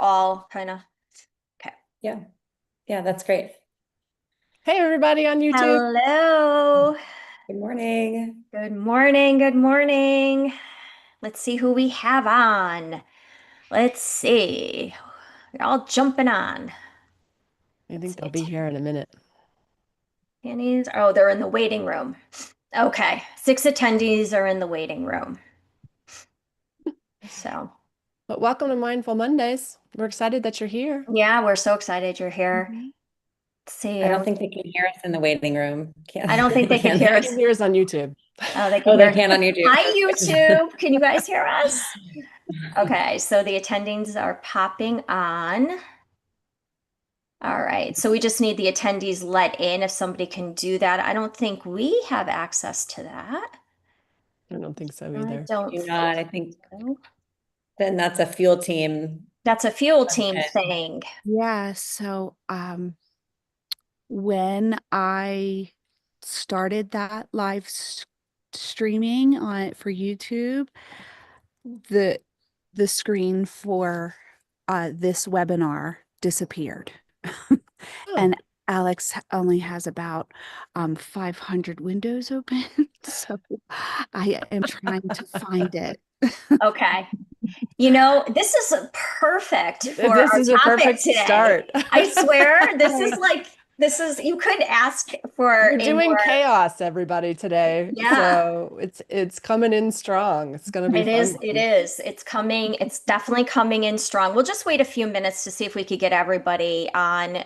all kind of, okay. Yeah. Yeah, that's great. Hey, everybody on YouTube. Hello. Good morning. Good morning. Good morning. Let's see who we have on. Let's see. We're all jumping on. I Let's think see. they'll be here in a minute. Attendees. Oh, they're in the waiting room. Okay. 6 attendees are in the waiting room. So, But welcome to Mindful Mondays. We're excited that you're here. yeah, we're so excited you're here. Mhm. Let's see. I don't think they can hear us in the waiting room. I don't think they can hear They us. can hear us on YouTube. Oh, they can Oh, they hear. can on YouTube. Hi, YouTube. Can you guys hear us? Okay, so the attendings are popping on. All right, so we just need the attendees let in if somebody can do that. I don't think we have access to that. I don't think so I either. don't Do think not. I think so. then that's a fuel team That's a fuel team function. thing. Yeah, so when I started that streaming on for YouTube, the the screen for this webinar disappeared. Oh, And Alex only has about 500 windows open, so I am trying to find it. Okay. You know, this is perfect for this our is a topic perfect today. start. I swear, this is, you could ask for We're a doing more, chaos, everybody, today. yeah. So it's coming in strong. It's going to be It fun. is, it is. It's coming, it's definitely coming in strong. We'll just wait a few minutes to see if we could get everybody on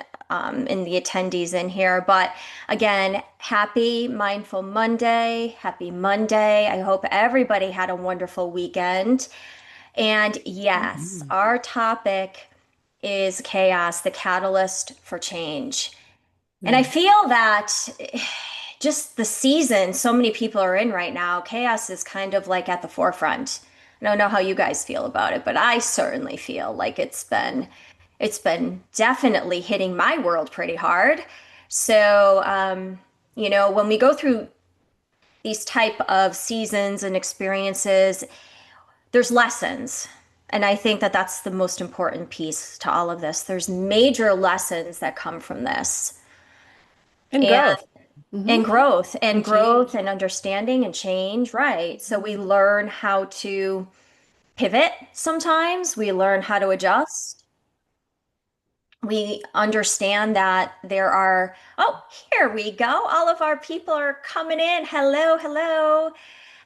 in the attendees in here. But again, happy Mindful Monday. Happy Monday. I hope everybody had a wonderful weekend. And yes, Mhm. our topic is chaos, the catalyst for change. And I Hmm. feel that just the season so many people are in right now, chaos is kind of like at the forefront. I don't know how you guys feel about it, but I certainly feel like it's been definitely hitting my world pretty hard. So, when we go through these type of seasons and experiences, there's lessons. And I think that that's the most important piece to all of this. There's major lessons that come from this. And And growth. Hmm. and growth and And growth change. and understanding and change, right? So we learn how to pivot sometimes, we learn how to adjust. We understand that there are, oh, here we go. All of our people are coming in. Hello, hello.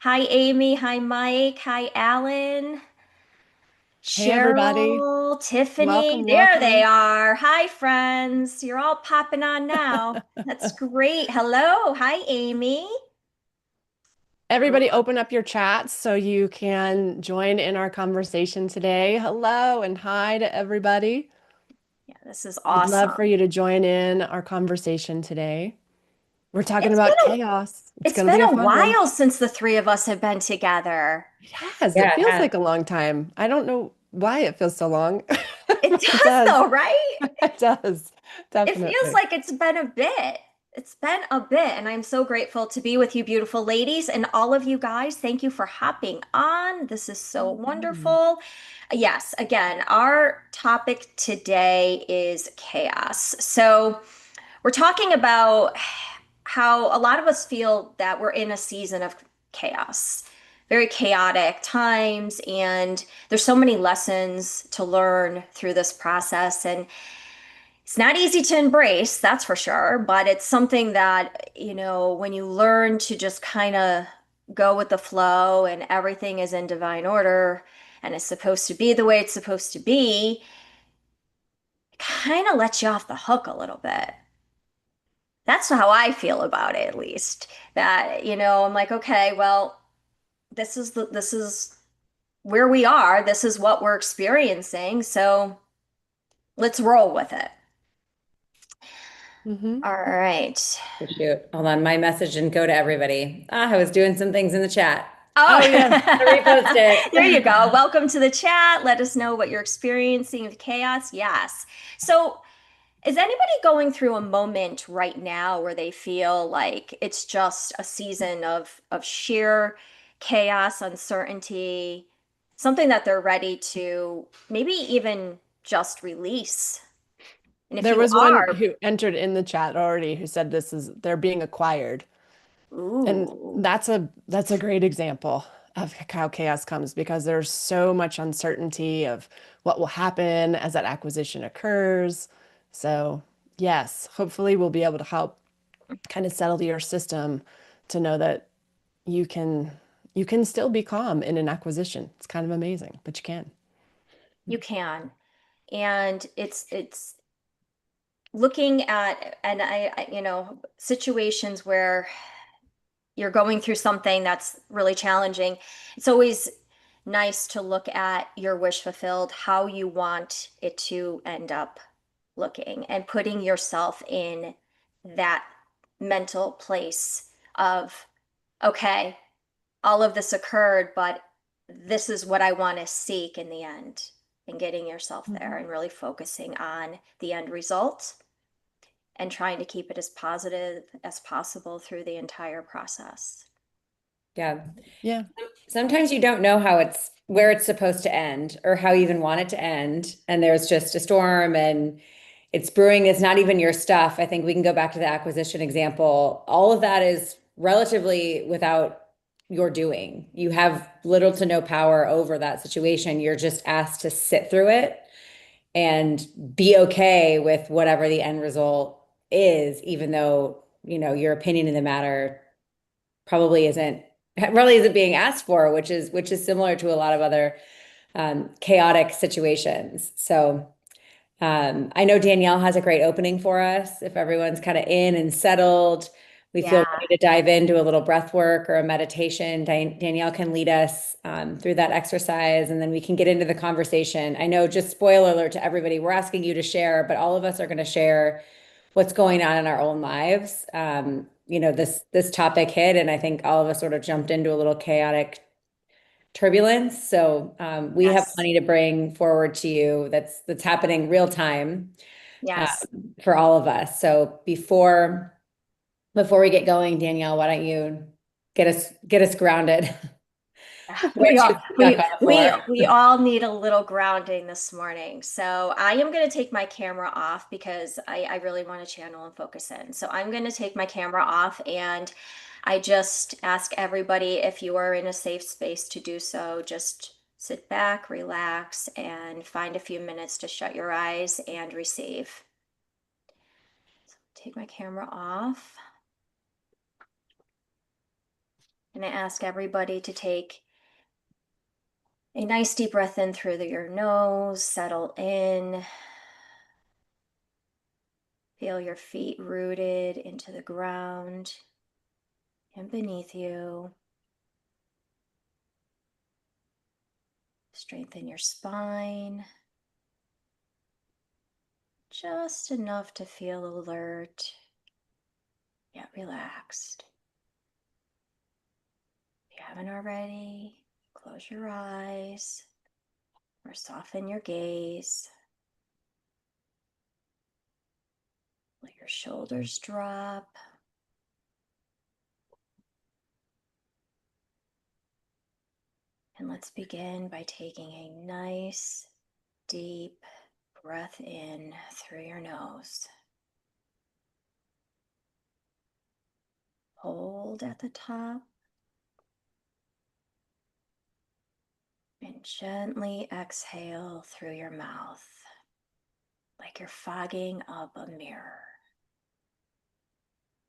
Hi, Amy. Hi, Mike. Hi, Alan. Hey, everybody. Cheryl, Tiffany, Welcome, there they welcome. are. Hi, friends. You're all popping on now. That's great. Hello. Hi, Amy. Everybody open up your chats so you can join in our conversation today. Hello and hi to everybody. Yeah, this is We'd love for awesome. you to join in our conversation today. We're talking It's been about a chaos. It's it's going to been be a a fun one. while since the three of us have been together. It has. Yeah, It it feels has. like a long time. I don't know why it feels so long. It It does does. though, right? It does. It feels Definitely. like it's been a bit. It's been a bit, and I'm so grateful to be with you, beautiful ladies, and all of you guys. Thank you for hopping on. This is so Mhm. wonderful. Yes, again, our topic today is chaos. So, we're talking about how a lot of us feel that we're in a season of chaos, very chaotic times, and there's so many lessons to learn through this process. And it's not easy to embrace, that's for sure, but it's something that, when you learn to just kind of go with the flow and everything is in divine order and it's supposed to be the way it's supposed to be, it kind of lets you off the hook a little bit. That's how I feel about it, at least. That, I'm like, okay, well, this is where we are. This is what we're experiencing. So let's roll with it. Mhm. All right. Oh, shoot. Hold on. My message didn't go to everybody. I was doing some things in the chat. Oh, Oh, yeah. I repost it. there you go. Welcome to the chat. Let us know what you're experiencing with chaos. Yes. So, is anybody going through a moment right now where they feel like it's just a season of sheer chaos, uncertainty, something that they're ready to maybe even just release. And if There you was one are, who entered in the chat already who said they're being acquired. And ooh, that's a great example of how chaos comes because there's so much uncertainty of what will happen as that acquisition occurs. So, yes, hopefully we'll be able to help kind of settle your system to know that you can you can still be calm in an acquisition. It's kind of amazing, but you can. you can. And it's looking at, and situations where you're going through something that's really challenging. It's always nice to look at your wish fulfilled, how you want it to end up looking, and putting yourself in that mental place of, okay, all of this occurred, but this is what I want to seek in the end, and getting yourself there and really focusing on the end result and trying to keep it as positive as possible through the entire process. Yeah. Yeah. Sometimes you don't know where it's supposed to end or how you even want it to end. And there's just a storm and it's brewing. It's not even your stuff. I think we can go back to the acquisition example. All of that is relatively without your doing. You have little to no power over that situation. You're just asked to sit through it and be okay with whatever the end result is, even though, your opinion in the matter probably isn't really isn't being asked for, which is similar to a lot of other chaotic situations. So I know Danielle has a great opening for us. If everyone's kind of in and settled, we feel Yeah. ready to dive into a little breath work or a meditation. Danielle can lead us through that exercise, and then we can get into the conversation. I know, just spoiler alert to everybody, we're asking you to share, but all of us are going to share what's going on in our own lives. This topic hit, and I think all of us sort of jumped into a little chaotic turbulence. So we have Yes. plenty to bring forward to you that's happening real time Yes. for all of us. So before we get going, Danielle, why don't you get us grounded? We Once you all stuck on the floor. we all need a little grounding this morning. So I am going to take my camera off because I really want to channel and focus in. So I'm going to take my camera off, and I just ask everybody, if you are in a safe space to do so, just sit back, relax, and find a few minutes to shut your eyes and receive. So take my camera off. And I ask everybody to take a nice deep breath in through your nose, settle in. Feel your feet rooted into the ground and beneath you. Strengthen your spine, just enough to feel alert yet relaxed. If you haven't already, close your eyes or soften your gaze. Let your shoulders drop. And let's begin by taking a nice, deep breath in through your nose. Hold at the top and gently exhale through your mouth like you're fogging up a mirror.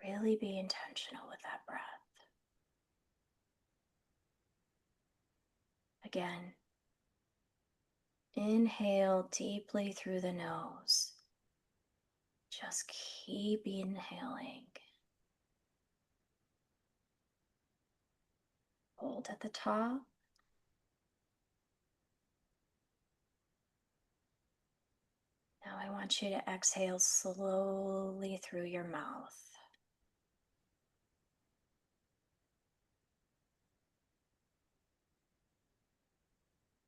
Really be intentional with that breath. Again, inhale deeply through the nose. Just keep inhaling. Hold at the top. Now I want you to exhale slowly through your mouth.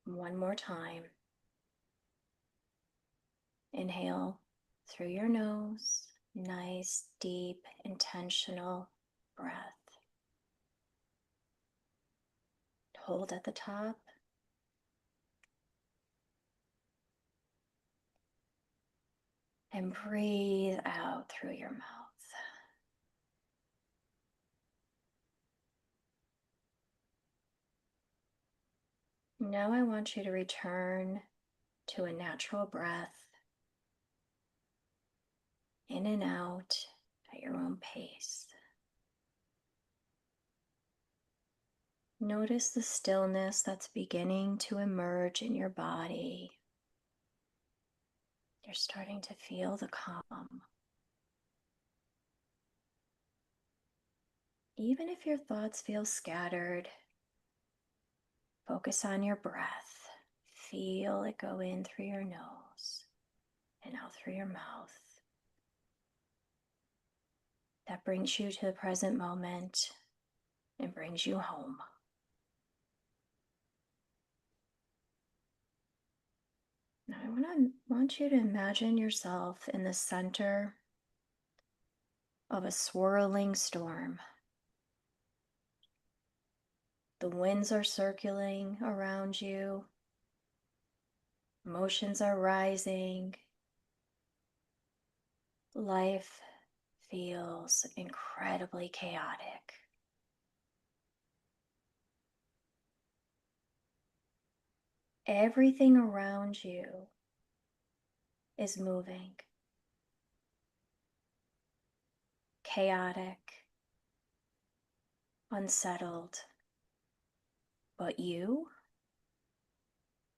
One more time. Inhale through your nose. Nice, deep, intentional breath. Hold at the top. And breathe out through your mouth. Now I want you to return to a natural breath, in and out at your own pace. Notice the stillness that's beginning to emerge in your body. You're starting to feel the calm. Even if your thoughts feel scattered, focus on your breath. Feel it go in through your nose and out through your mouth. That brings you to the present moment and brings you home. Now I want you to imagine yourself in the center of a swirling storm. The winds are circling around you. Emotions are rising. Life feels incredibly chaotic. Everything around you is moving. Chaotic, unsettled. But you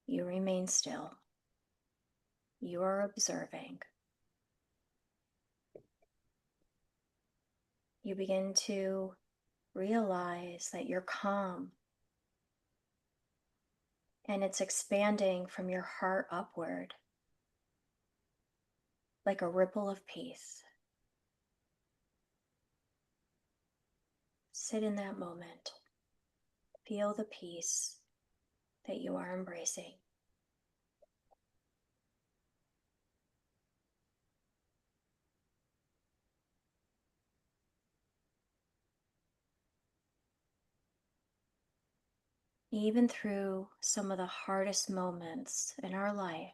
remain still. You are observing. You begin to realize that you're calm, and it's expanding from your heart upward like a ripple of peace. Sit in that moment. Feel the peace that you are embracing. Even through some of the hardest moments in our life,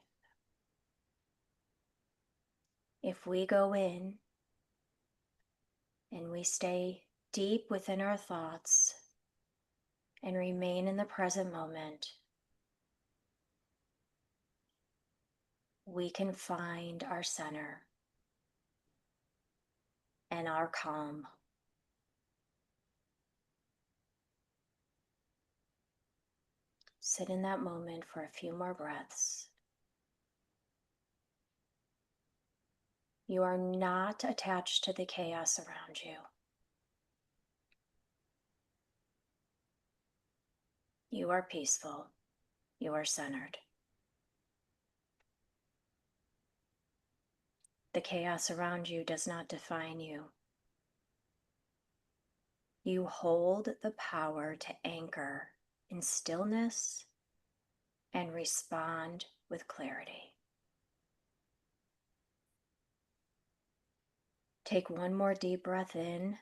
if we go in and we stay deep within our thoughts and remain in the present moment, we can find our center and our calm. Sit in that moment for a few more breaths. You are not attached to the chaos around you. You are peaceful. You are centered. The chaos around you does not define you. You hold the power to anchor in stillness and respond with clarity. Take one more deep breath in.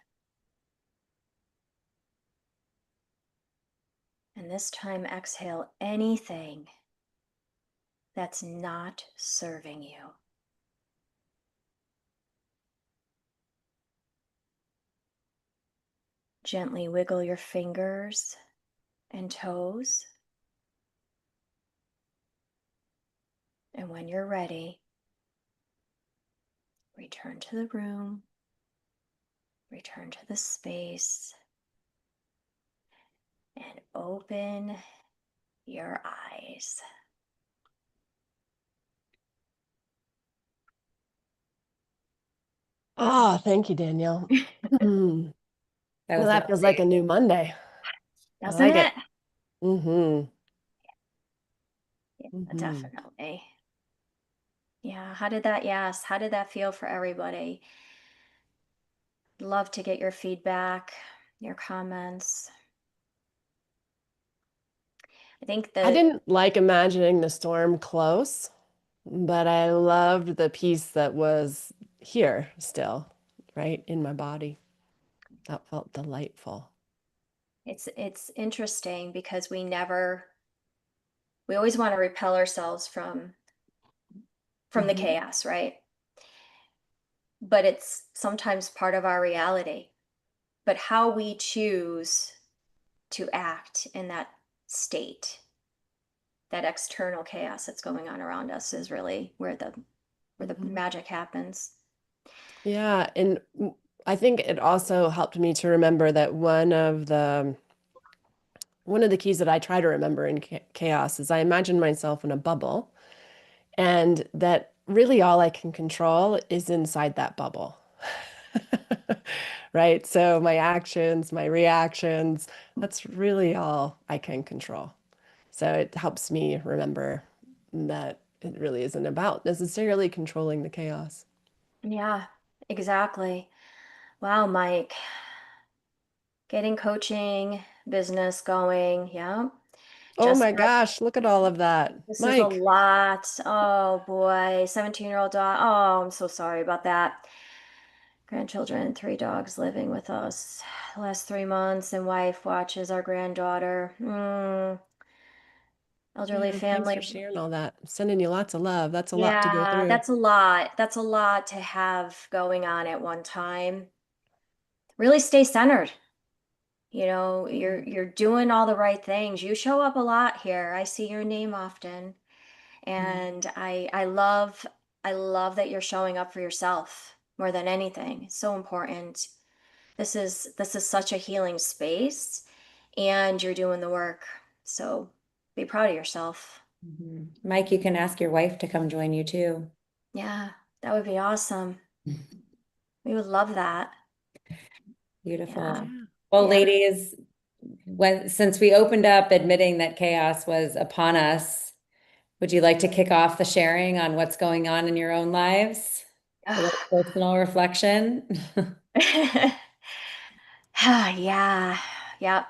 And this time exhale anything that's not serving you. Gently wiggle your fingers and toes. And when you're ready, return to the room, return to the space, and open your eyes. Oh, thank you, Danielle. Mm. That Well, was that feels lovely. like a new Monday. I Doesn't like it? it. Mm-hmm. Yeah, Mm-hmm. definitely. Yeah, how did that feel for everybody? Love to get your feedback, your comments. I think I the didn't like imagining the storm close, but I loved the piece that was here still, right in my body. That felt delightful. it's interesting because we always want to repel ourselves from the Mm-hmm. chaos, right? but it's sometimes part of our reality. But how we choose to act in that state, that external chaos that's going on around us, is really where the Mhm. magic happens. Yeah, and I think it also helped me to remember that one of the keys that I try to remember in chaos is I imagine myself in a bubble, and that really all I can control is inside that bubble. Right? So my actions, my reactions, that's really all I can control. So it helps me remember that it really isn't about necessarily controlling the chaos. Yeah, exactly. Wow, Mike, getting coaching, business going. Yeah. Oh Just my gosh, look at all of that. this is a Mike. lot. Oh boy, 17-year-old dog. Oh, I'm so sorry about that. Grandchildren, three dogs living with us the last 3 months, and wife watches our granddaughter. Elderly Yeah, thanks family. for sharing all that. Sending you lots of love. That's a lot to go Yeah, through. that's a lot. That's a lot to have going on at one time. Really stay centered. You know, you're doing all the right things. You show up a lot here. I see your name often. Mhm. And I love that you're showing up for yourself more than anything. It's so important. This is such a healing space, and you're doing the work. So be proud of yourself. Mhm. Mike, you can ask your wife to come join you too. Yeah, that would be awesome. We would love that. Yeah. Beautiful. Yeah. Well, Yeah. ladies, since we opened up admitting that chaos was upon us, would you like to kick off the sharing on what's going on in your own lives? A little personal reflection. Yeah. Yeah.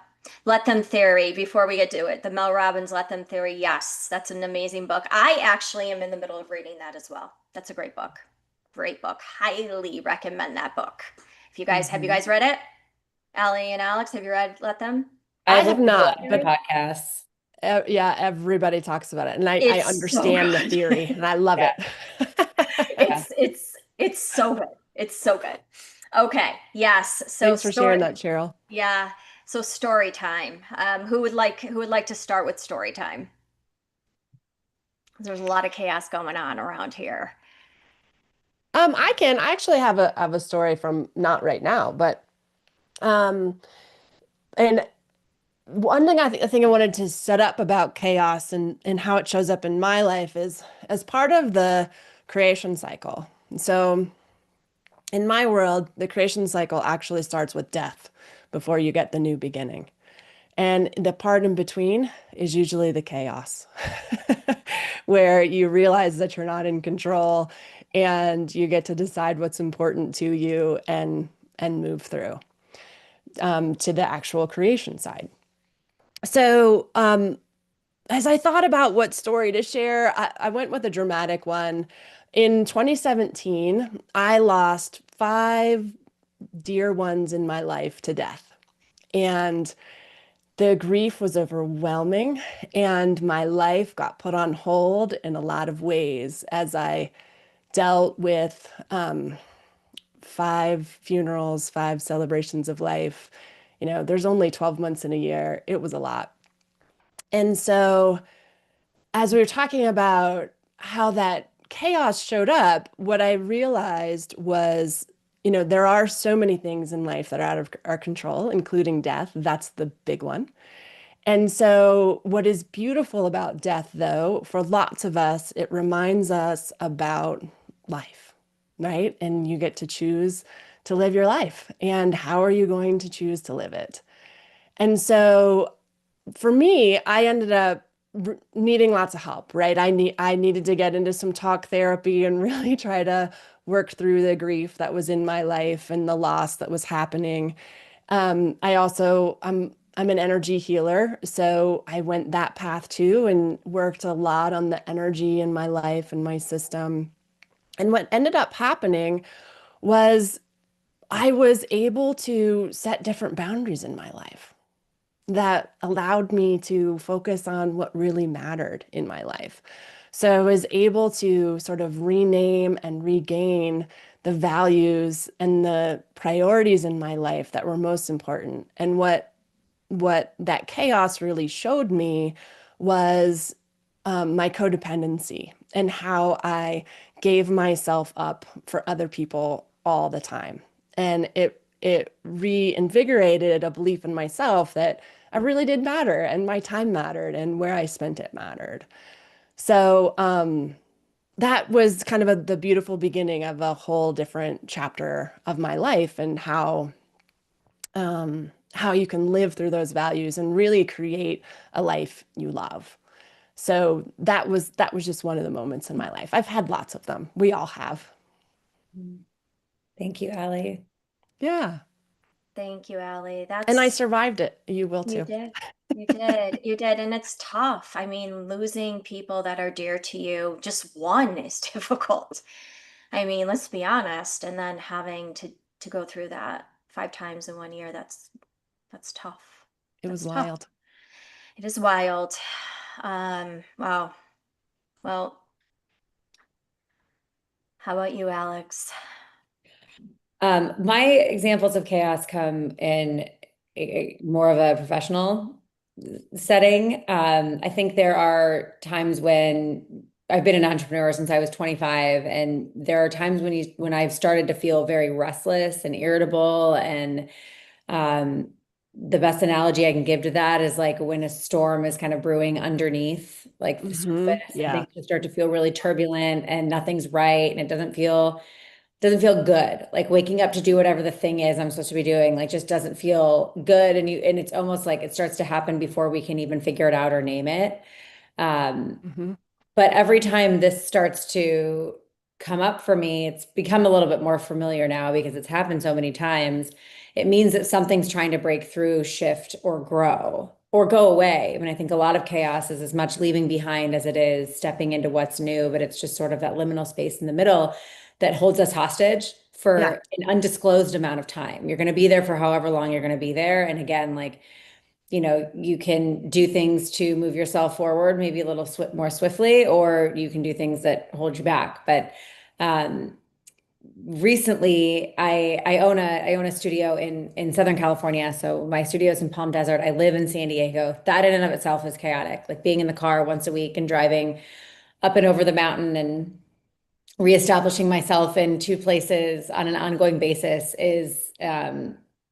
Let Them Theory, before we get to it, the Mel Robbins Let Them Theory. Yes, that's an amazing book. I actually am in the middle of reading that as well. That's a great book. Great book. Highly recommend that book. If you guys have you Mhm. guys read it? Allie and Alex, have you read Let Them I I've have listened to not, lots of but Theory? podcasts. yeah, everybody talks about it. And I It's so understand the good. theory and I love Yeah, it. yeah. It's so good. It's so good. Okay. Yes. So Thanks for sharing story. that, Cheryl. Yeah. So story time. Who would like to start with story time? There's a lot of chaos going on around here. I actually have a story from not right now, but um, and one thing I think I wanted to set up about chaos and how it shows up in my life is as part of the creation cycle. So in my world, the creation cycle actually starts with death before you get the new beginning. And the part in between is usually the chaos, where you realize that you're not in control and you get to decide what's important to you and move through to the actual creation side. So, as I thought about what story to share, I went with a dramatic one. In 2017, I lost five dear ones in my life to death. And the grief was overwhelming, and my life got put on hold in a lot of ways as I dealt with five funerals, five celebrations of life. You know, there's only 12 months in a year. It was a lot. And so, as we were talking about how that chaos showed up, what I realized was, there are so many things in life that are out of our control, including death. That's the big one. And so, what is beautiful about death, though, for lots of us, it reminds us about life, right? And you get to choose to live your life. And how are you going to choose to live it? And so, for me, I ended up needing lots of help, right? I needed to get into some talk therapy and really try to work through the grief that was in my life and the loss that was happening. I'm an energy healer, so I went that path too and worked a lot on the energy in my life and my system. And what ended up happening was I was able to set different boundaries in my life that allowed me to focus on what really mattered in my life. So I was able to sort of rename and regain the values and the priorities in my life that were most important. And what that chaos really showed me was my codependency and how I gave myself up for other people all the time. And it reinvigorated a belief in myself that I really did matter and my time mattered and where I spent it mattered. So that was kind of the beautiful beginning of a whole different chapter of my life and how you can live through those values and really create a life you love. So that was just one of the moments in my life. I've had lots of them. We all have. Thank you, Allie. Yeah. Thank you, Allie. And I That's survived it. You will You too. did. You did. You did. And it's tough. I mean, losing people that are dear to you, just one is difficult. I mean, let's be honest. And then having to go through that 5 times in 1 year, that's tough. It was That's tough. wild. It is wild. Wow. Well, how about you, Alex? My examples of chaos come in more of a professional setting. I think there are times when I've been an entrepreneur since I was 25, and there are times when I've started to feel very restless and irritable. And um, the best analogy I can give to that is like when a storm is kind of brewing underneath, like the surface, and Yeah. things just start to feel really turbulent and nothing's right, and it doesn't feel good. Like waking up to do whatever the thing is I'm supposed to be doing, like just doesn't feel good. And it's almost like it starts to happen before we can even figure it out or name it. Um, Hmm. but every time this starts to come up for me, it's become a little bit more familiar now because it's happened so many times. It means that something's trying to break through, shift, or grow or go away. I mean, I think a lot of chaos is as much leaving behind as it is stepping into what's new, but it's just sort of that liminal space in the middle that holds us hostage Yeah. for an undisclosed amount of time. You're going to be there for however long you're going to be there. And again, like, you can do things to move yourself forward, maybe a little more swiftly, or you can do things that hold you back. But um, recently, I own a studio in Southern California. So my studio is in Palm Desert. I live in San Diego. That in and of itself is chaotic. Like being in the car once a week and driving up and over the mountain and reestablishing myself in two places on an ongoing basis is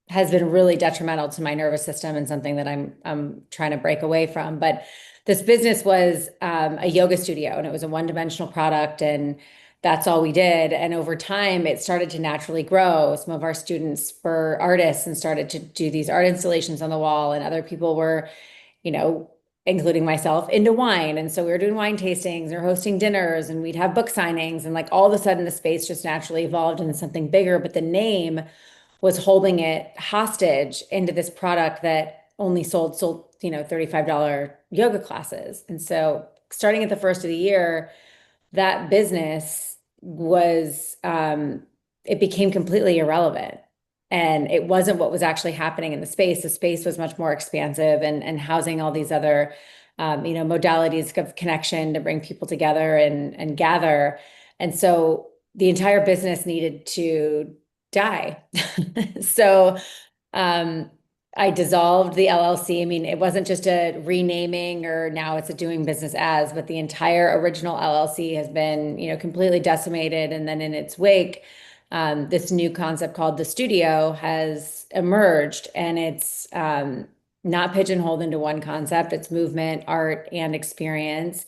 has been really detrimental to my nervous system and something that I'm trying to break away from. But this business was a yoga studio, and it was a one-dimensional product, and that's all we did. And over time, it started to naturally grow. Some of our students were artists and started to do these art installations on the wall, and other people were, you know, including myself, into wine. And so we were doing wine tastings or hosting dinners, and we'd have book signings. And like all of a sudden, the space just naturally evolved into something bigger. But the name was holding it hostage into this product that only sold, $35 yoga classes. And so starting at the first of the year, that business was it became completely irrelevant, and it wasn't what was actually happening in the space. The space was much more expansive and housing all these other modalities of connection to bring people together and gather. And so the entire business needed to die. So um I dissolved the LLC. I mean, it wasn't just a renaming or now it's a doing business as, but the entire original LLC has been, completely decimated. And then in its wake, this new concept called the studio has emerged, and it's not pigeonholed into one concept. It's movement, art, and experience.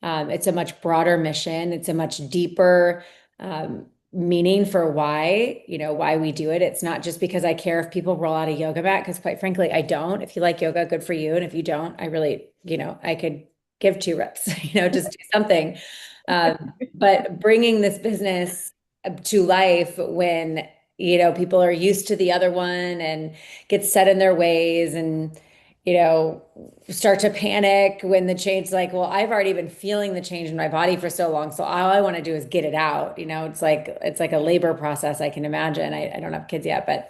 It's a much broader mission. It's a much deeper meaning for why we do it. It's not just because I care if people roll out a yoga mat, because quite frankly, I don't. If you like yoga, good for you. And if you don't, I really, I could give 2 reps, just do something. But bringing this business to life when, people are used to the other one and get set in their ways and, start to panic when the change, like, well, I've already been feeling the change in my body for so long. So all I want to do is get it out. It's like a labor process, I can imagine. I don't have kids yet, but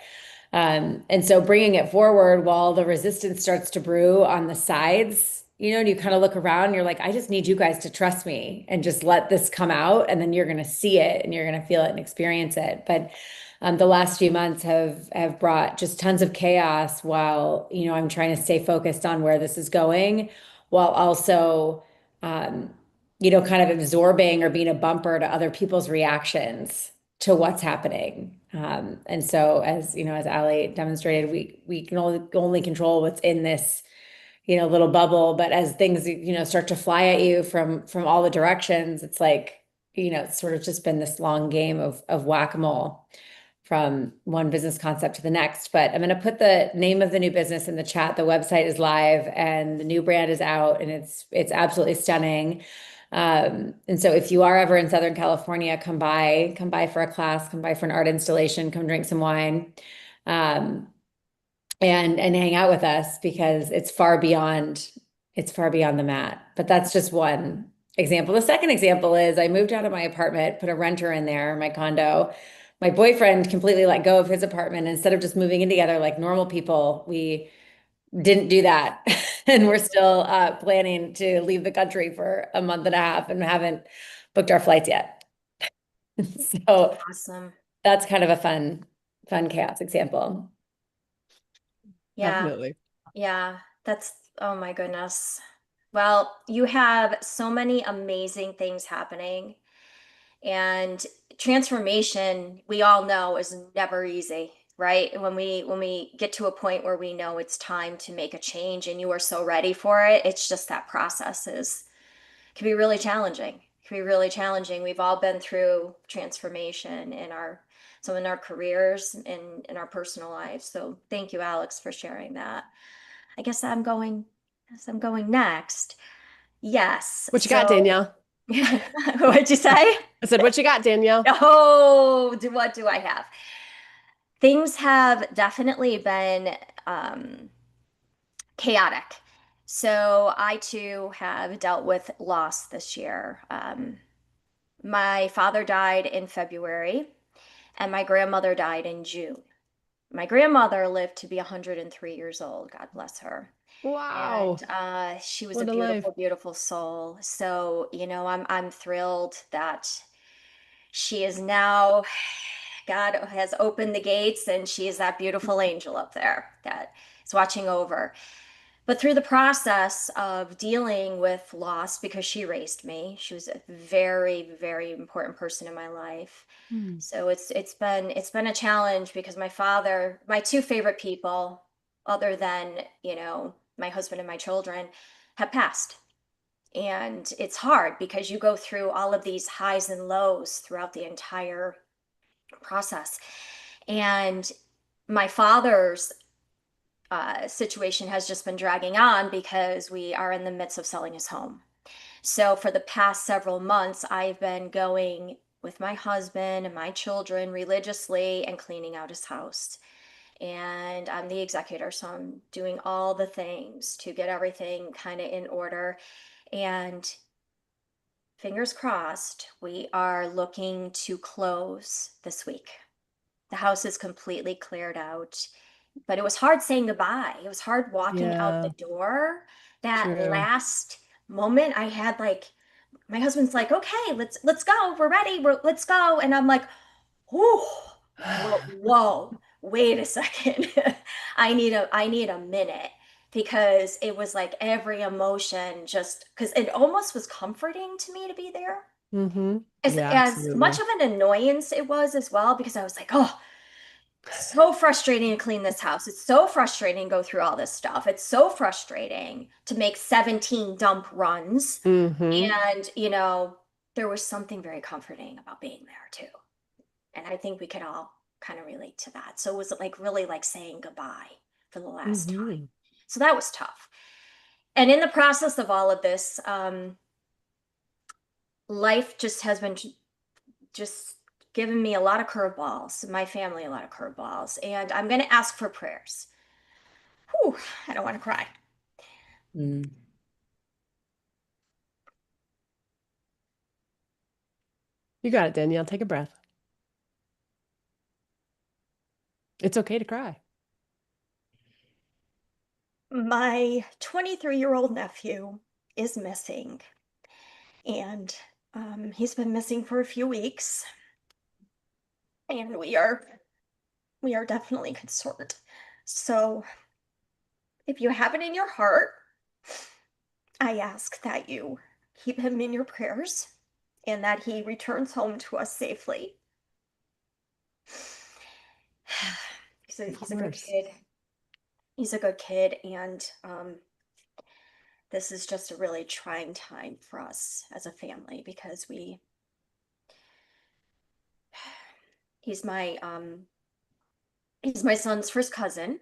and so bringing it forward while the resistance starts to brew on the sides and you kind of look around and you're like, I just need you guys to trust me and just let this come out. And then you're going to see it and you're going to feel it and experience it. But the last few months have brought just tons of chaos while, I'm trying to stay focused on where this is going while also, um, kind of absorbing or being a bumper to other people's reactions to what's happening. And so as Ali demonstrated, we can only control what's in this little bubble. But as things, start to fly at you from all the directions, it's like, it's sort of just been this long game of whack-a-mole from one business concept to the next. But I'm going to put the name of the new business in the chat. The website is live and the new brand is out, and it's absolutely stunning. And so if you are ever in Southern California, come by for a class, come by for an art installation, come drink some wine. And hang out with us because it's far beyond the mat. But that's just one example. The second example is I moved out of my apartment, put a renter in there, my condo. My boyfriend completely let go of his apartment. Instead of just moving in together like normal people, we didn't do that. And we're still planning to leave the country for a month and a half and haven't booked our flights yet. So Awesome. that's kind of a fun chaos example. Yeah. Definitely. Yeah. That's, oh my goodness. Well, you have so many amazing things happening. And transformation, we all know, is never easy, right? When we get to a point where we know it's time to make a change and you are so ready for it, it's just that process is can be really challenging. It can be really challenging. We've all been through transformation in our careers and in our personal lives. So thank you, Alex, for sharing that. I guess I'm going next. Yes. What you got, So Danielle? what'd you say? I said, what you got, Danielle? Oh, what do I have? Things have definitely been chaotic. So I too have dealt with loss this year. My father died in February, and my grandmother died in June. My grandmother lived to be 103 years old. God bless her. And Wow. she was a What a life. beautiful, beautiful soul. So, I'm thrilled that she is now, God has opened the gates and she is that beautiful angel up there that is watching over. But through the process of dealing with loss, because she raised me, she was a very, very important person in my life. Hmm. So it's been a challenge because my father, my two favorite people, other than, my husband and my children, have passed. And it's hard because you go through all of these highs and lows throughout the entire process. And my father's situation has just been dragging on because we are in the midst of selling his home. So for the past several months, I've been going with my husband and my children religiously and cleaning out his house. And I'm the executor, so I'm doing all the things to get everything kind of in order. And fingers crossed, we are looking to close this week. The house is completely cleared out, but it was hard saying goodbye. It was hard walking out the Yeah, door. That true. last moment I had like my husband's like, "Okay, let's go. We're ready. Let's go." And I'm like, "Oh, whoa. Wait a second. I need a minute." Because it was like every emotion just because it almost was comforting to me to be there. Mm-hmm. Yeah, As much absolutely. of an annoyance it was as well, because I was like, oh, so frustrating to clean this house. It's so frustrating to go through all this stuff. It's so frustrating to make 17 dump runs. Mm-hmm. And, there was something very comforting about being there too. And I think we could all kind of relate to that. So it was like really like saying goodbye for the last time. Mm-hmm. So that was tough. And in the process of all of this, life just has been just given me a lot of curveballs, my family a lot of curveballs, and I'm going to ask for prayers. Whew, I don't want to cry. Mm. You got it, Danielle. Take a breath. It's okay to cry. My 23-year-old nephew is missing, and he's been missing for a few weeks, and we are definitely concerned. So, if you have it in your heart, I ask that you keep him in your prayers and that he returns home to us safely. He's a, Of he's a good course. kid. He's a good kid, and this is just a really trying time for us as a family because he's my he's my son's first cousin.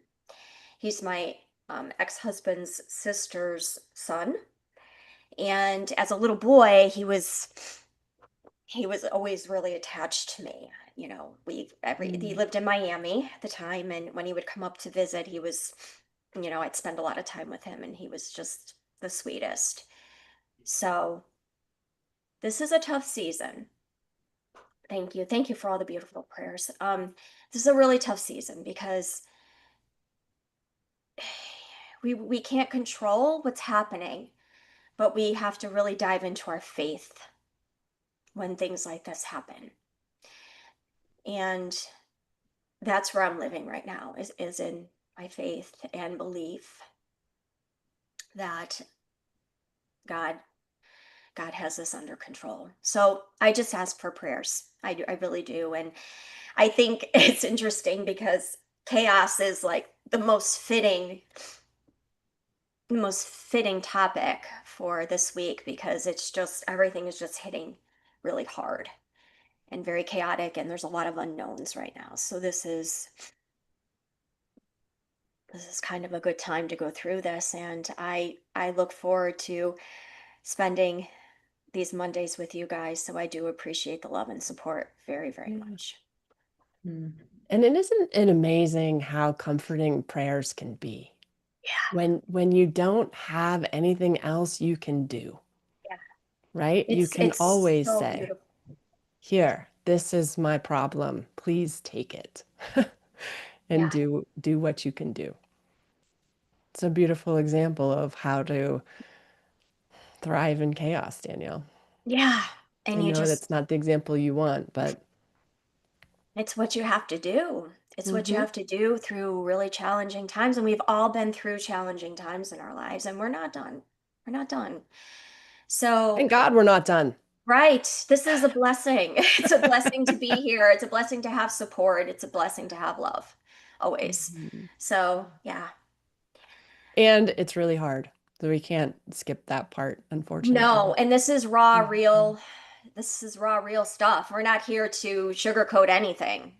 He's my ex-husband's sister's son. And as a little boy, he was always really attached to me. You know, he Mm. lived in Miami at the time, and when he would come up to visit, he was, I'd spend a lot of time with him, and he was just the sweetest. So this is a tough season. Thank you. Thank you for all the beautiful prayers. This is a really tough season because we can't control what's happening, but we have to really dive into our faith when things like this happen. And that's where I'm living right now is in my faith and belief that God God has this under control. So I just ask for prayers. I really do. And I think it's interesting because chaos is like the most fitting topic for this week because it's just everything is just hitting really hard and very chaotic, and there's a lot of unknowns right now. So this is kind of a good time to go through this, and I look forward to spending these Mondays with you guys. So I do appreciate the love and support very, very Yeah. much. Mm. And it isn't it amazing how comforting prayers can be Yeah, when you don't have anything else you can do, yeah. right? You It's can it's always so say, beautiful. "Here, this is my problem. Please take it." And Yeah, do what you can do. It's a beautiful example of how to thrive in chaos, Danielle. yeah. I And know that's not the example you want, but it's what you have to do. It's what you mhm. have to do through really challenging times. And we've all been through challenging times in our lives, and we're not done. We're not done. So, Thank God we're not done. right, this is a blessing. It's a blessing to be here. It's a blessing to have support. It's a blessing to have love, always. Mhm. So, yeah. And it's really hard. So we can't skip that part, No, unfortunately. and this is raw, Mhm. real. This is raw, real stuff. We're not here to sugarcoat anything.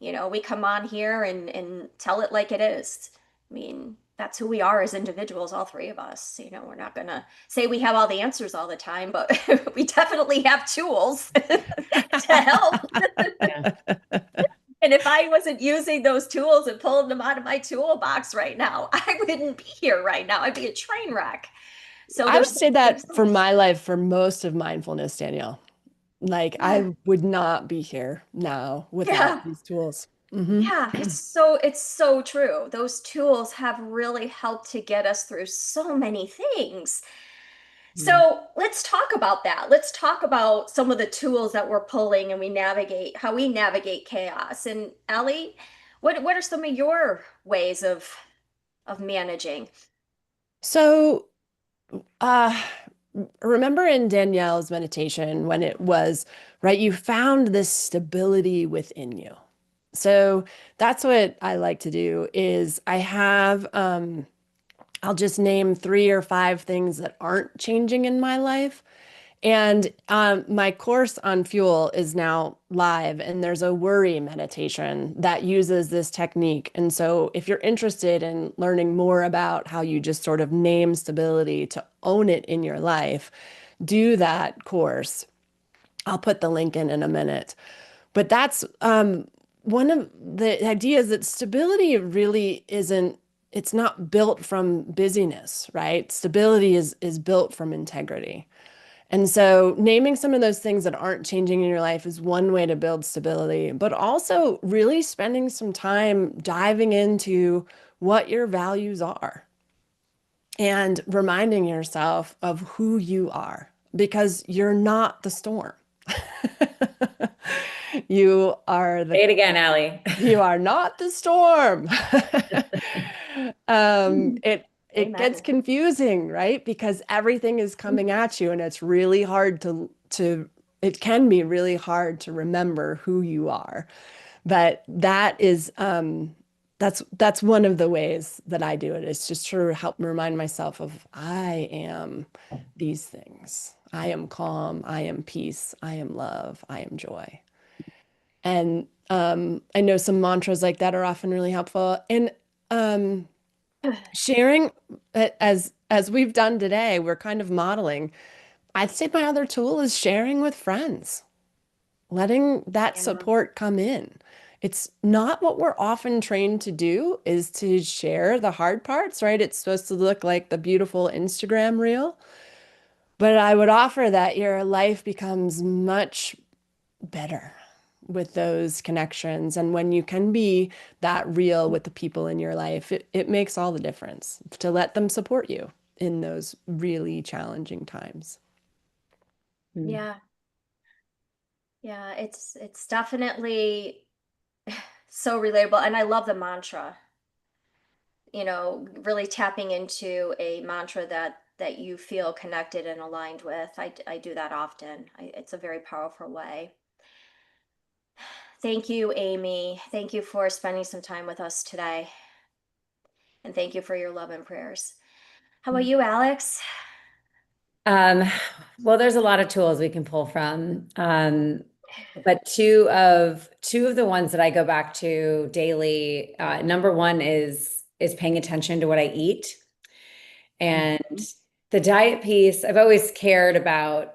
We come on here and tell it like it is. I mean, that's who we are as individuals, all three of us. We're not gonna say we have all the answers all the time, but we definitely have tools to help. Yeah. And if I wasn't using those tools and pulling them out of my toolbox right now, I wouldn't be here right now. I'd be a train wreck. So I would there's say there's that for those. my life, for most of mindfulness, Danielle. Like Yeah. I would not be here now without Yeah. these tools. Hmm. Yeah, it's so true. Those tools have really helped to get us through so many things. So let's talk about that. Let's talk about some of the tools that we're pulling and how we navigate chaos. And Ellie, what are some of your ways of managing? So, uh, remember in Danielle's meditation when it was, right, you found this stability within you. So that's what I like to do is I have I'll just name 3 or 5 things that aren't changing in my life. And my course on fuel is now live, and there's a worry meditation that uses this technique. And so, if you're interested in learning more about how you just sort of name stability to own it in your life, do that course. I'll put the link in a minute. But that's one of the ideas that stability really isn't, it's not built from busyness, right? Stability is built from integrity. And so, naming some of those things that aren't changing in your life is one way to build stability, but also really spending some time diving into what your values are. and reminding yourself of who you are because you're not the storm. You are the Say it again, Allie. you are not the storm. It gets Amen. confusing, right? Because everything is coming at you and it's really hard to it can be really hard to remember who you are. But that's one of the ways that I do it. It's just to help remind myself of I am these things. I am calm, I am peace, I am love, I am joy. And I know some mantras like that are often really helpful. And um, sharing as we've done today, we're kind of modeling. I'd say my other tool is sharing with friends, letting that Yeah. support come in. It's not what we're often trained to do is to share the hard parts, right? It's supposed to look like the beautiful Instagram reel. But I would offer that your life becomes much better with those connections. And when you can be that real with the people in your life, it makes all the difference to let them support you in those really challenging times. Mm. Yeah. Yeah. It's definitely so relatable. And I love the mantra, really tapping into a mantra that you feel connected and aligned with. I do that often. It's a very powerful way. Thank you, Amy. Thank you for spending some time with us today. And thank you for your love and prayers. How about you, Alex? Um, well, there's a lot of tools we can pull from. But two of the ones that I go back to daily, number one is paying attention to what I eat. And Mhm. the diet piece, I've always cared about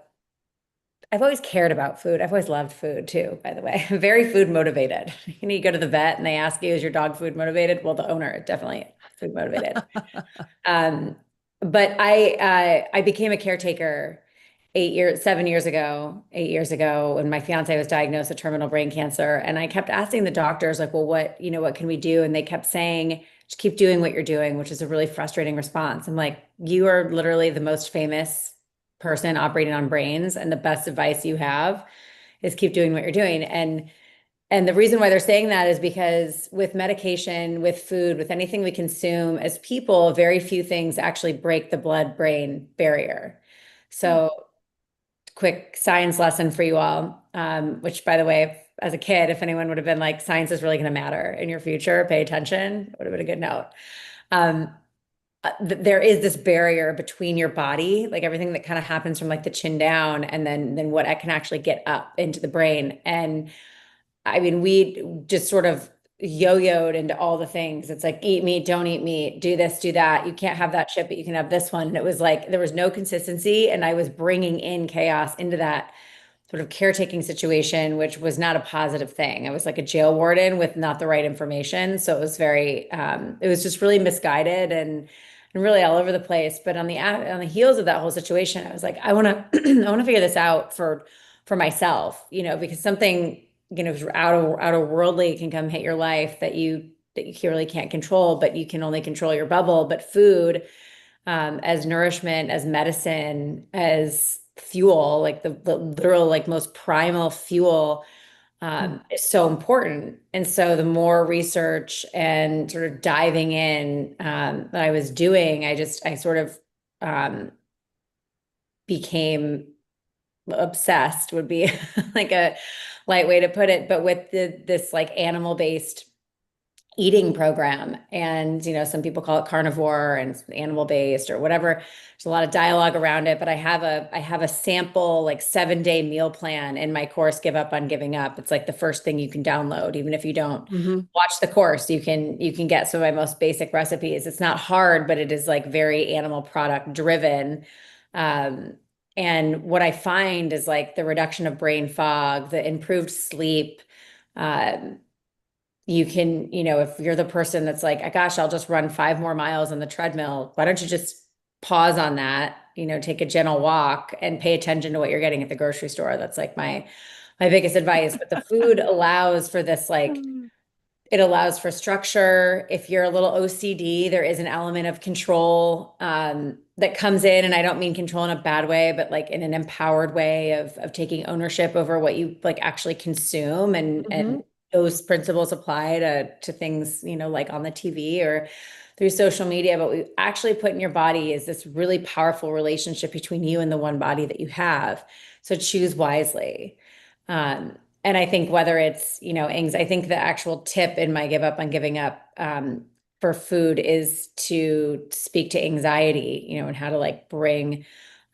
food. I've always loved food too, by the way. I'm very food motivated. You go to the vet and they ask you, is your dog food motivated? Well, the owner definitely food motivated. Um, but I became a caretaker 7 years ago, when my fiance was diagnosed with terminal brain cancer. And I kept asking the doctors, like, well, what can we do? And they kept saying, just keep doing what you're doing, which is a really frustrating response. I'm like, you are literally the most famous person operating on brains, and the best advice you have is keep doing what you're doing. And the reason why they're saying that is because with medication, with food, with anything we consume as people, very few things actually break the blood-brain barrier. Hmm. So, quick science lesson for you all, which, by the way, as a kid, if anyone would have been like, science is really going to matter in your future, pay attention, would have been a good note. Um, there is this barrier between your body, like everything that kind of happens from like the chin down, and then what I can actually get up into the brain. And I mean, we just sort of yo-yoed into all the things. It's like, eat meat, don't eat meat, do this, do that. You can't have that chip, but you can have this one. And it was like, there was no consistency. And I was bringing in chaos into that sort of caretaking situation, which was not a positive thing. I was like a jail warden with not the right information. So it was it was just really misguided and really all over the place. But on the heels of that whole situation, I was like, I want to, I want to figure this out for myself, because something, out of worldly can come hit your life that you really can't control, but you can only control your bubble. But food, as nourishment, as medicine, as fuel, like the literal, like most primal fuel, is so important. And so the more research and sort of diving in, that I was doing, I sort of, became obsessed, would be like a light way to put it, but with this like animal based eating program. And, some people call it carnivore and animal based or whatever. There's a lot of dialogue around it, but I have a sample like 7-day meal plan in my course, Give Up on Giving Up. It's like the first thing you can download. Even if you don't Mhm. watch the course, you can get some of my most basic recipes. It's not hard, but it is like very animal product driven. Um, and what I find is like the reduction of brain fog, the improved sleep. Um, you can, if you're the person that's like, gosh, I'll just run 5 more miles on the treadmill, why don't you just pause on that, take a gentle walk and pay attention to what you're getting at the grocery store. That's like my biggest advice. But the food allows for this like It allows for structure. If you're a little OCD, there is an element of control that comes in, and I don't mean control in a bad way, but like in an empowered way of taking ownership over what you like actually consume, and those principles apply to things, like on the TV or through social media. But what we actually put in your body is this really powerful relationship between you and the one body that you have. So choose wisely. And I think whether it's, I think the actual tip in my give up on giving up for food is to speak to anxiety, and how to like bring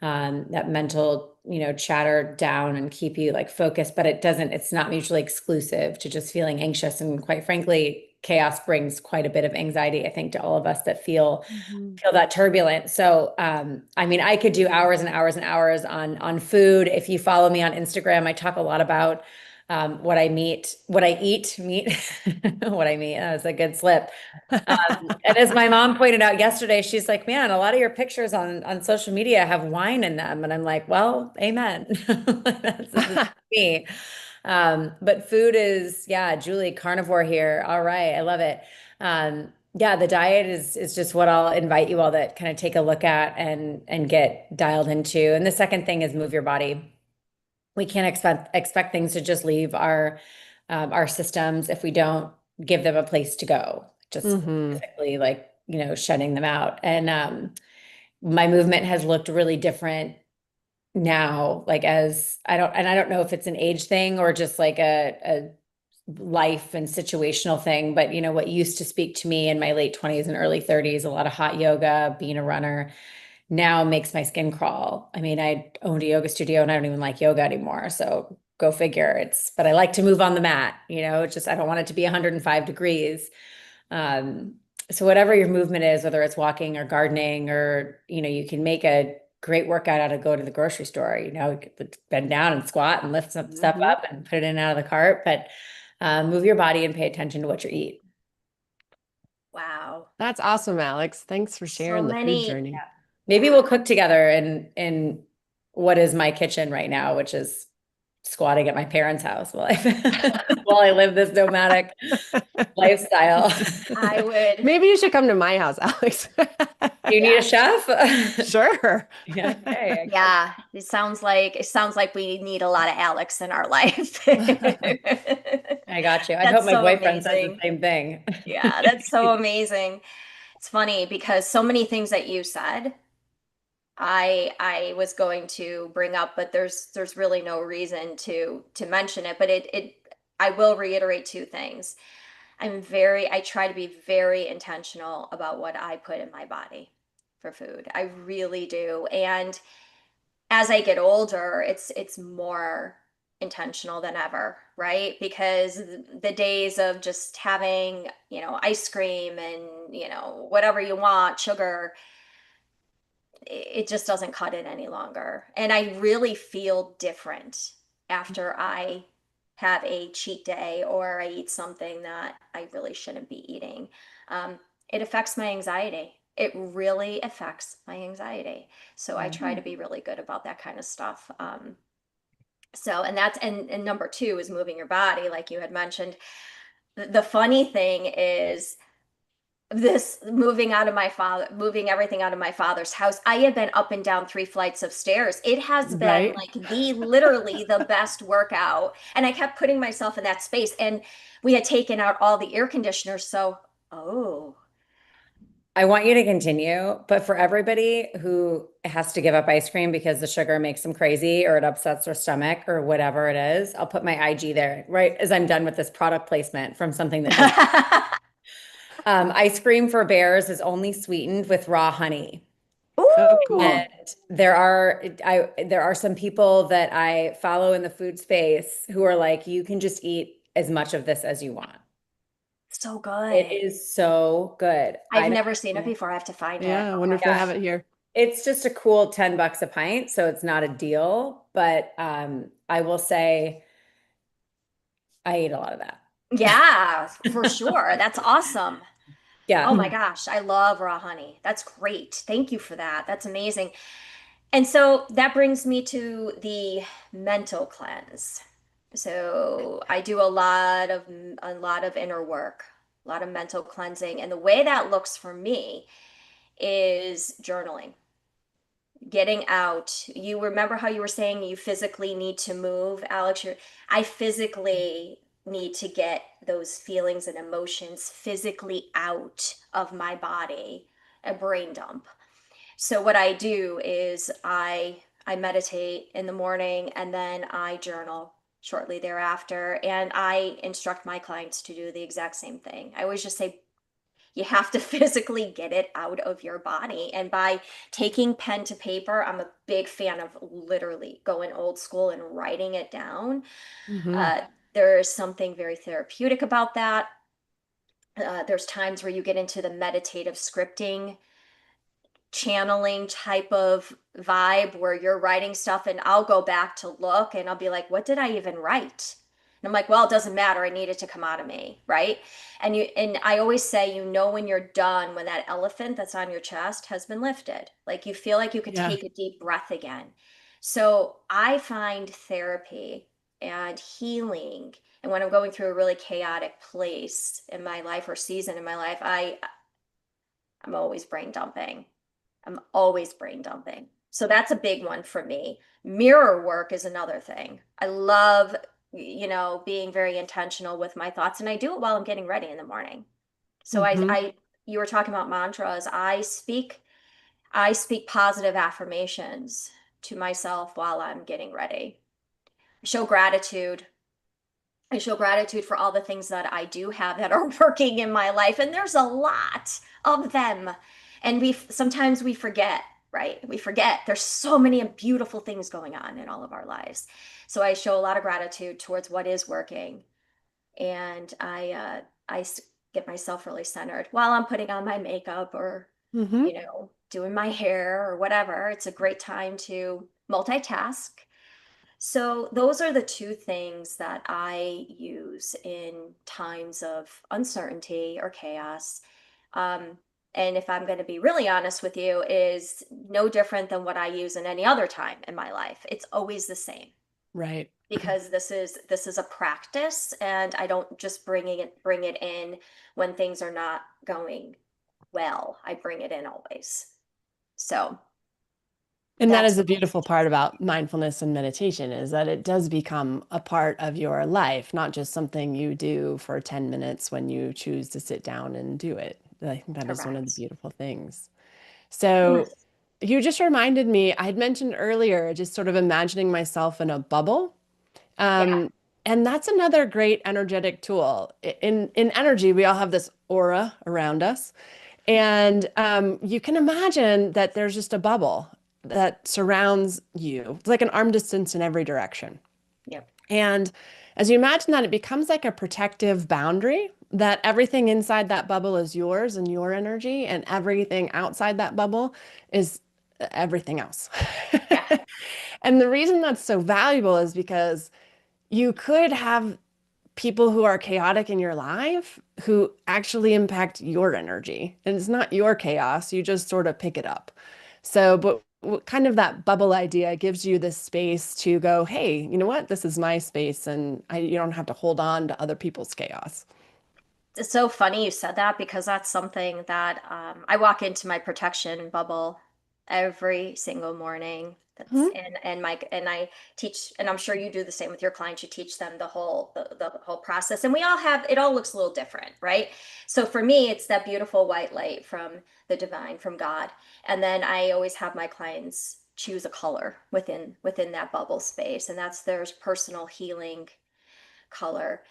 that mental, chatter down and keep you like focused. But it's not mutually exclusive to just feeling anxious. And quite frankly, chaos brings quite a bit of anxiety, I think, to all of us that feel that turbulent. So, I mean, I could do hours and hours and hours on food. If you follow me on Instagram, I talk a lot about what I eat, what I mean. That was a good slip. And as my mom pointed out yesterday, she's like, man, a lot of your pictures on social media have wine in them. And I'm like, well, amen. That's me. But food is, yeah, Julie, carnivore here. All right. I love it. Yeah, the diet is just what I'll invite you all to kind of take a look at and get dialed into. And the second thing is move your body. We can't expect things to just leave our systems if we don't give them a place to go. Just basically like, shutting them out. And my movement has looked really different now, like I don't know if it's an age thing or just like a life and situational thing, but what used to speak to me in my late 20s and early 30s, a lot of hot yoga, being a runner, now makes my skin crawl. I mean, I owned a yoga studio and I don't even like yoga anymore. So go figure. But I like to move on the mat, it's just, I don't want it to be 105 degrees. Um, so whatever your movement is, whether it's walking or gardening, or, you can make a great workout out of go to the grocery store, bend down and squat and lift some stuff up and put it in and out of the cart, but move your body and pay attention to what you eat. Wow. That's awesome, Alex. Thanks for So sharing the food many. journey. Maybe we'll cook together in what is my kitchen right now, which is squatting at my parents' house while I live this nomadic lifestyle. I would. Maybe you should come to my house, Alex. You need a chef? Sure. Yeah, okay. Yeah, it sounds like we need a lot of Alex in our life. I got you. I That's hope my so boyfriend says the amazing. same thing. Yeah, that's so amazing. It's funny because so many things that you said, I was going to bring up, but there's really no reason to mention it. But I will reiterate two things. I try to be very intentional about what I put in my body for food. I really do. And as I get older, it's more intentional than ever, right? Because the days of just having, ice cream and, whatever you want, sugar, it just doesn't cut it any longer. And I really feel different after I have a cheat day or I eat something that I really shouldn't be eating. It affects my anxiety. It really affects my anxiety. So I try to be really good about that kind of stuff. And number two is moving your body, like you had mentioned. The funny thing is this moving everything out of my father's house. I had been up and down 3 flights of stairs. It has been Right. like literally the best workout. And I kept putting myself in that space. And we had taken out all the air conditioners. So, oh, I want you to continue, but for everybody who has to give up ice cream because the sugar makes them crazy or it upsets their stomach or whatever it is, I'll put my IG there right as I'm done with this product placement from something that does. Ice cream for bears is only sweetened with raw honey. Oh, ooh, cool. And there are some people that I follow in the food space who are like, you can just eat as much of this as you want. so It good. is so good. I've never seen it before. I have to find it. Yeah, I wonder Okay. if they have it here. It's just a cool $10 a pint, so it's not a deal. But I will say I ate a lot of that. Yeah, for sure. That's awesome. Yeah. Oh my gosh, I love raw honey. That's great. Thank you for that. That's amazing. And so that brings me to the mental cleanse. So I do a lot of inner work, a lot of mental cleansing. And the way that looks for me is journaling, getting out. You remember how you were saying you physically need to move, Alex? I physically need to get those feelings and emotions physically out of my body, a brain dump. So what I do is I meditate in the morning and then I journal shortly thereafter, and I instruct my clients to do the exact same thing. I always just say you have to physically get it out of your body. And by taking pen to paper, I'm a big fan of literally going old school and writing it down. Hmm. Uh, there is something very therapeutic about that. There's times where you get into the meditative scripting channeling type of vibe where you're writing stuff and I'll go back to look and I'll be like, what did I even write? And I'm like, well, it doesn't matter. I need it to come out of me, right? And I always say, when you're done, when that elephant that's on your chest has been lifted, like you feel like you could Yeah. take a deep breath again. So I find therapy and healing, and when I'm going through a really chaotic place in my life or season in my life, I'm always brain dumping. I'm always brain dumping. So that's a big one for me. Mirror work is another thing. I love, being very intentional with my thoughts, and I do it while I'm getting ready in the morning. So Hmm. you were talking about mantras. I speak positive affirmations to myself while I'm getting ready. Show gratitude. I show gratitude for all the things that I do have that are working in my life, and there's a lot of them. And sometimes we forget, right? We forget there's so many beautiful things going on in all of our lives. So I show a lot of gratitude towards what is working, and get myself really centered while I'm putting on my makeup or, Hmm. doing my hair or whatever. It's a great time to multitask. So those are the two things that I use in times of uncertainty or chaos. Um, and if I'm going to be really honest with you, is no different than what I use in any other time in my life. It's always the same Right. because this is a practice, and I don't just bring it in when things are not going well. I bring it in always. So And that is that's the beautiful part about mindfulness and meditation is that it does become a part of your life, not just something you do for 10 minutes when you choose to sit down and do it. I think that is one of the correct. beautiful things. So Yes. you just reminded me, I'd mentioned earlier, just sort of imagining myself in a bubble. Yeah. Um, and that's another great energetic tool. In energy, we all have this aura around us. And you can imagine that there's just a bubble that surrounds you. It's like an arm distance in every direction. Yep. And as you imagine that, it becomes like a protective boundary that everything inside that bubble is yours and your energy, and everything outside that bubble is everything else. Yeah. And the reason that's so valuable is because you could have people who are chaotic in your life who actually impact your energy. And it's not your chaos, you just sort of pick it up. So, but kind of that bubble idea gives you this space to go, hey, you know what? This is my space, and you don't have to hold on to other people's chaos. It's so funny you said that because that's something that I walk into my protection bubble every single morning. That's Mhm. and I teach, and I'm sure you do the same with your clients. You teach them the whole process, and we all have it. All looks a little different, right? So for me, it's that beautiful white light from the divine, from God, and then I always have my clients choose a color within that bubble space, and that's their personal healing color.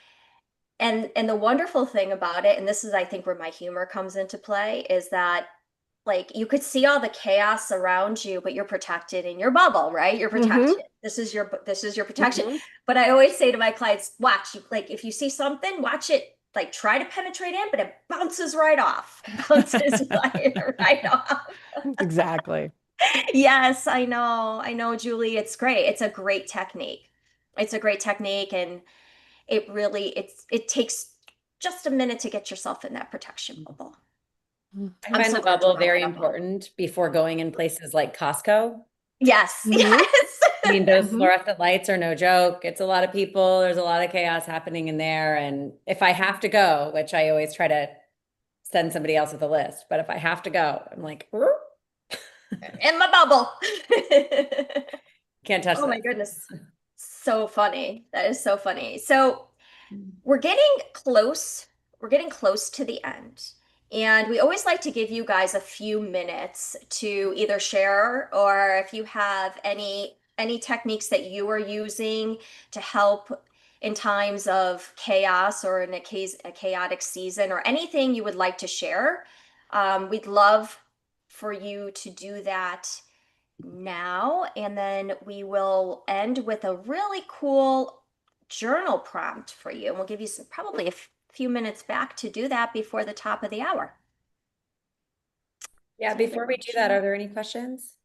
And the wonderful thing about it, and this is I think where my humor comes into play, is that like you could see all the chaos around you, but you're protected in your bubble, right? You're Mhm. protected. This is your protection. Mhm. But I always say to my clients, watch, like if you see something, watch it, like try to penetrate in, but it bounces right off. Bounces right off. Exactly. Yes, I know. I know, Julie. It's great. It's a great technique. It's a great technique, and it takes just a minute to get yourself in that protection bubble. I I'm find so the glad you bubble brought very that up. important before going in places like Costco. Yes, Mhm. yes. I mean, those Mhm. fluorescent lights are no joke. It's a lot of people. There's a lot of chaos happening in there. And if I have to go, which I always try to send somebody else with a list, but if I have to go, I'm like, In my bubble. can't touch Oh my this. goodness. So funny. That is so funny. So we're getting close. We're getting close to the end. And we always like to give you guys a few minutes to either share or if you have any techniques that you are using to help in times of chaos or in a chaotic season or anything you would like to share. We'd love for you to do that now, and then we will end with a really cool journal prompt for you. And we'll give you probably a few minutes back to do that before the top of the hour. Yeah, Does before anybody we want to do that, share? are there any questions?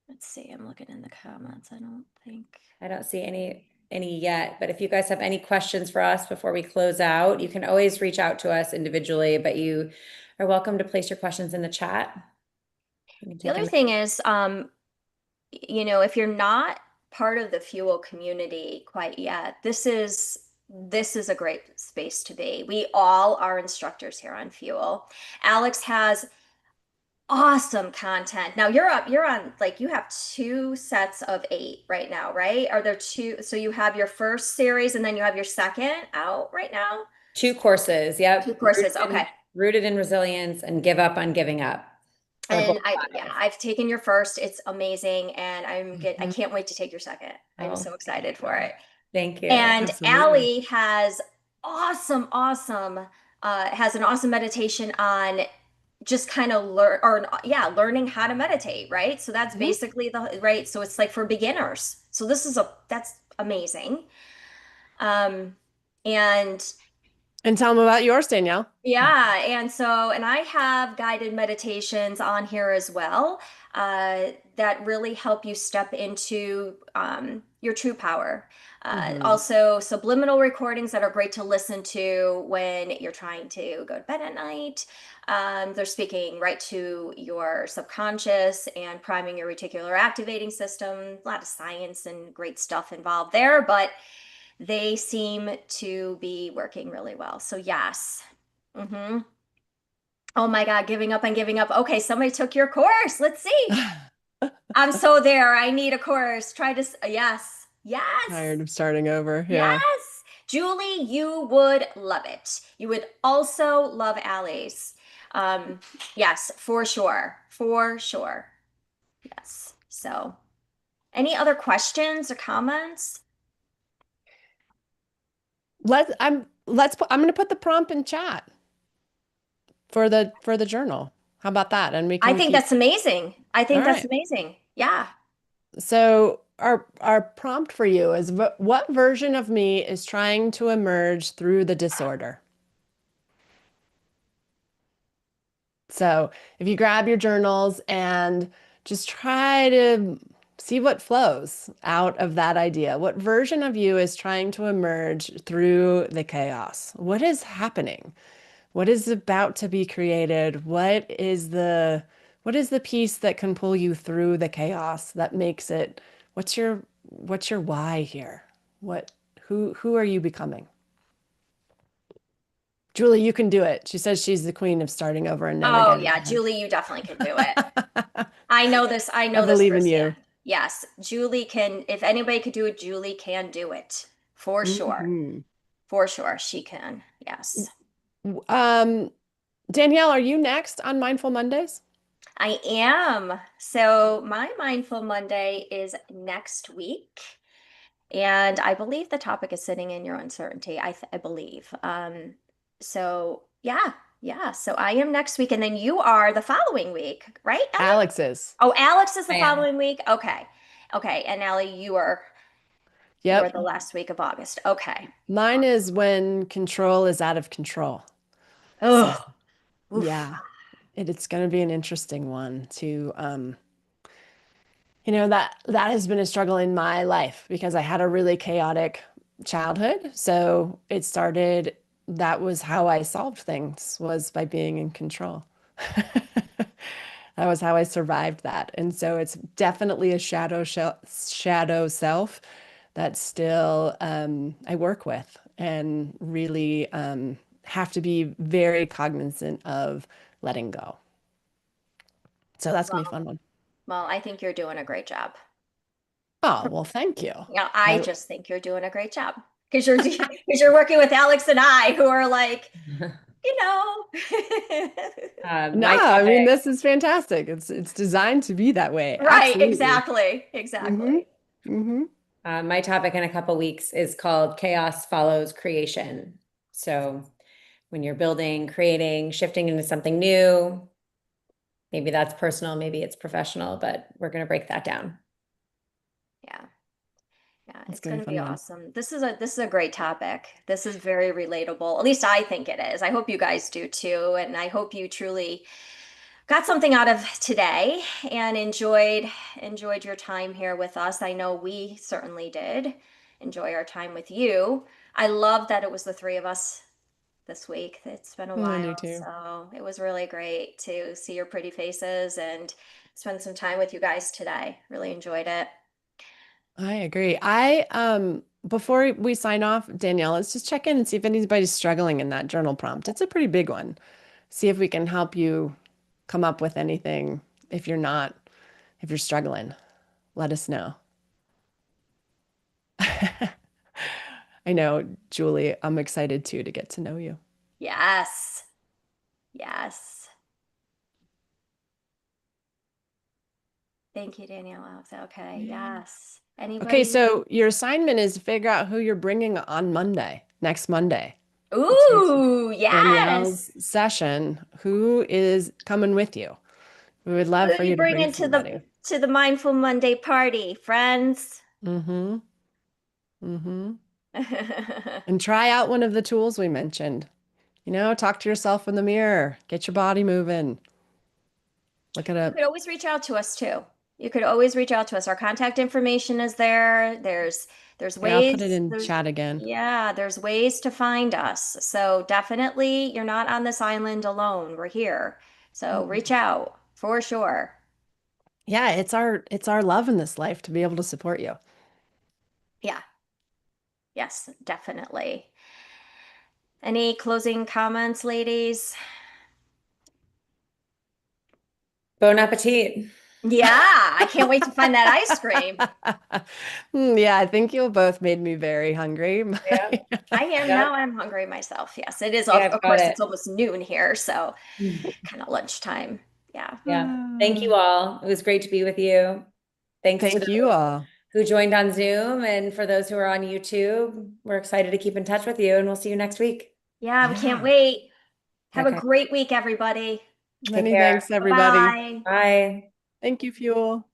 Let's see. I'm looking in the comments. I don't think. I don't see any yet, but if you guys have any questions for us before we close out, you can always reach out to us individually, but you are welcome to place your questions in the chat. You can The take other them. thing is, if you're not part of the Fuel community quite yet, this is a great space to be. We all are instructors here on Fuel. Alex has awesome content. Now you're on like you have two sets of 8 right now, right? Are there two? So you have your first series and then you have your second out right now? 2 courses. Two Yep. courses. Okay. Rooted in resilience and give up on giving up. Or both And yeah, live. I've taken your first. It's amazing and I Mhm. can't wait to take your second. I'm Oh, so excited for it. thank you. And Absolutely. Allie has awesome, has an awesome meditation on just kind of learning how to meditate, right? So that's Mhm. basically the right. So it's like for beginners. So that's amazing. Um, and And tell them about yours, Danielle. yeah, and I have guided meditations on here as well that really help you step into your true power. Mhm. Also, subliminal recordings that are great to listen to when you're trying to go to bed at night. They're speaking right to your subconscious and priming your reticular activating system. A lot of science and great stuff involved there, but they seem to be working really well. So, yes. Mm-hmm. Oh my God, giving up and giving up. Okay, somebody took your course. Let's see. I'm so there. I need a course. Yes, yes, Tired of starting over. Yeah. yes. Julie, you would love it. You would also love Allie's. Um, yes, for sure. For sure. Yes. So, any other questions or comments? I'm going to put the prompt in chat for the journal. How about that? And we I can think keep. that's amazing. I All think that's right. amazing. Yeah. So our prompt for you is what version of me is trying to emerge through the disorder? So if you grab your journals and just try to see what flows out of that idea. What version of you is trying to emerge through the chaos? What is happening? What is about to be created? What is the piece that can pull you through the chaos that makes it what's your why here? What who are you becoming? Julie, you can do it. She says she's the queen of starting over and never Oh getting yeah, ahead. Julie, you definitely can do it. I know this. I I know this believe in you. firsthand. Yes, Julie can. If anybody could do it, Julie can do it for sure. Mhm. For sure, she can. Yes, Um, Danielle, are you next on Mindful Mondays? I am. So my Mindful Monday is next week, and I believe the topic is sitting in your uncertainty. I believe. So yeah, yeah. So I am next week, and then you are the following week, right, Ellie? Alex is. Oh, Alex is the I am. following week. Okay. Okay. And Allie, you are Yep. the last week of August. Okay. Mine is when control is out of control. So Oh, oof. yeah, it's going to be an interesting one to that has been a struggle in my life because I had a really chaotic childhood. So that was how I solved things was by being in control. That was how I survived that. And so it's definitely a shadow self that still I work with and really have to be very cognizant of letting go. So that's gonna be a Well, fun one. well, I think you're doing a great job. Oh, well, thank you. Yeah, I I, just think you're doing a great job because you're because you're working with Alex and I, who are like, you know. no, My I mean, topic, this is fantastic. It's designed to be that way. Right, Absolutely. exactly, Mm-hmm. exactly. Mm-hmm. my topic in a couple weeks is called Chaos Follows Creation. So when you're building, creating, shifting into something new, maybe that's personal, maybe it's professional, but we're going to break that down. Yeah. Yeah, That's it's gonna going be a to fun be one. awesome. This is a great topic. This is very relatable. At least I think it is. I hope you guys do too, and I hope you truly got something out of today and enjoyed your time here with us. I know we certainly did enjoy our time with you. I love that it was the three of us this week. It's been a I do while, too. so it was really great to see your pretty faces and spend some time with you guys today. Really enjoyed it. I agree. I before we sign off, Danielle, let's just check in and see if anybody's struggling in that journal prompt. It's a pretty big one. See if we can help you come up with anything if you're not, if you're struggling. Let us know. I know, Julie, I'm excited too to get to know you. Yes. Yes. Thank you, Daniela. Okay. Yeah. Yes. Okay, Anybody? so your assignment is to figure out who you're bringing on Monday, next Monday, to Ooh, yes. Danielle's session. Who is coming with you? We would Who love for you you to bring bring into somebody. the Mindful Monday party, friends? Mm-hmm. Mm-hmm. And try out one of the tools we mentioned. Talk to yourself in the mirror, get your body moving. Look at You a, could always reach out to us too. You could always reach out to us. Our contact information is there. There's here, I'll put it ways, in chat again. there's ways to find us. So definitely you're not on this island alone. We're here. So Mhm. reach out for sure. Yeah, it's our love in this life to be able to support you. Yeah. Yes, definitely. Any closing comments, ladies? Bon appetit. Yeah, I can't wait to find that ice cream. Yeah, I think you both made me very hungry. Yeah. I am Yep. now. I'm hungry myself. Yes, it is. Yeah, Of I've got course, it. it's almost noon here, so kind of lunchtime. Yeah. Yeah. Thank you all. It was great to be with you. Thanks to Thank you those all. who joined on Zoom and for those who are on YouTube. We're excited to keep in touch with you and we'll see you next week. Yeah, we can't Yeah. wait. Have a Okay. great week, everybody. Take Many care. thanks, everybody. Bye. Bye. Thank you, Fuel.